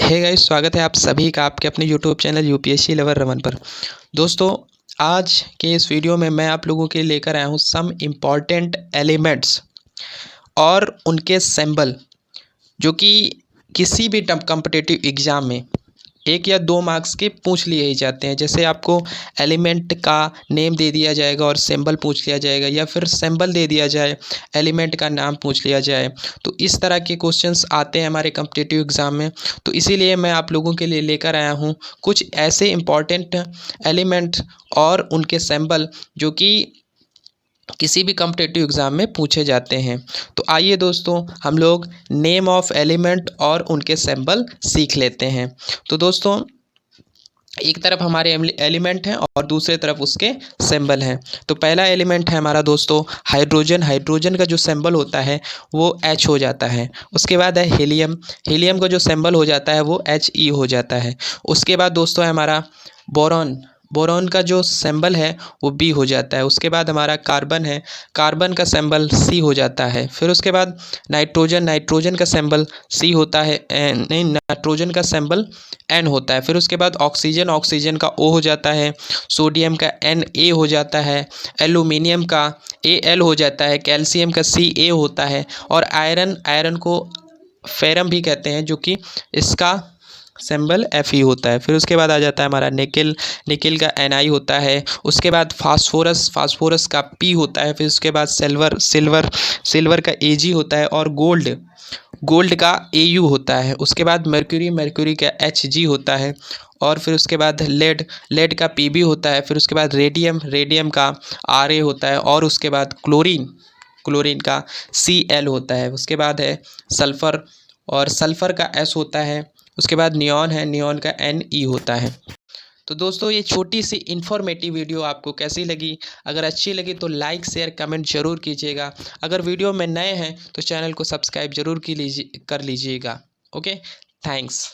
Hey guys, स्वागत है आप सभी का आपके अपने YouTube channel UPSC lover Raman पर। दोस्तों, आज के इस वीडियो में मैं आप लोगों के लिए लेकर आया हूँ सम इम्पॉर्टेंट एलिमेंट्स और उनके सिंबल, जो कि किसी भी कॉम्पिटिटिव एग्ज़ाम में 1 या 2 मार्क्स के पूछ लिए ही जाते हैं। जैसे आपको एलिमेंट का नेम दे दिया जाएगा और सिंबल पूछ लिया जाएगा, या फिर सिंबल दे दिया जाए, एलिमेंट का नाम पूछ लिया जाए। तो इस तरह के क्वेश्चंस आते हैं हमारे कॉम्पिटिटिव एग्ज़ाम में। तो इसीलिए मैं आप लोगों के लिए लेकर आया हूँ कुछ ऐसे इम्पॉर्टेंट एलिमेंट और उनके सिंबल जो कि किसी भी कॉम्पिटिटिव एग्ज़ाम में पूछे जाते हैं। तो आइए दोस्तों, हम लोग नेम ऑफ एलिमेंट और उनके सिंबल सीख लेते हैं। तो दोस्तों, एक तरफ हमारे एलिमेंट हैं और दूसरे तरफ उसके सिंबल हैं। तो पहला एलिमेंट है हमारा दोस्तों हाइड्रोजन। हाइड्रोजन का जो सिंबल होता है वो H हो जाता है। उसके बाद है हीलियम। हीलियम का जो सिंबल हो जाता है वो He हो जाता है। उसके बाद दोस्तों है हमारा बोरॉन। बोरॉन का जो सिंबल है वो B हो जाता है। उसके बाद हमारा कार्बन है। कार्बन का सिंबल C हो जाता है। फिर उसके बाद नाइट्रोजन। नाइट्रोजन का सिंबल C होता है, नहीं, नाइट्रोजन का सिंबल N होता है। फिर उसके बाद ऑक्सीजन। ऑक्सीजन का O हो जाता है। सोडियम का Na हो जाता है। एल्यूमिनियम का Al हो जाता है। कैल्शियम का Ca होता है। और आयरन, आयरन को फेरम भी कहते हैं, जो कि इसका सिंबल Fe होता है। फिर उसके बाद आ जाता है हमारा निकिल। निकिल का Ni होता है। उसके बाद फास्फोरस। फास्फोरस का P होता है। फिर उसके बाद सिल्वर। सिल्वर का Ag होता है। और गोल्ड, गोल्ड का Au होता है। उसके बाद मर्क्यूरी। मर्क्यूरी का Hg होता है। और फिर उसके बाद लेड। लेड का Pb होता है। फिर उसके बाद रेडियम। रेडियम का Ra होता है। और उसके बाद क्लोरीन। क्लोरीन का Cl होता है। उसके बाद है सल्फ़र, और सल्फ़र का S होता है। उसके बाद नियॉन है। नियॉन का Ne होता है। तो दोस्तों, ये छोटी सी इन्फॉर्मेटिव वीडियो आपको कैसी लगी? अगर अच्छी लगी तो लाइक शेयर कमेंट ज़रूर कीजिएगा। अगर वीडियो में नए हैं तो चैनल को सब्सक्राइब ज़रूर कर लीजिएगा। Okay, thanks.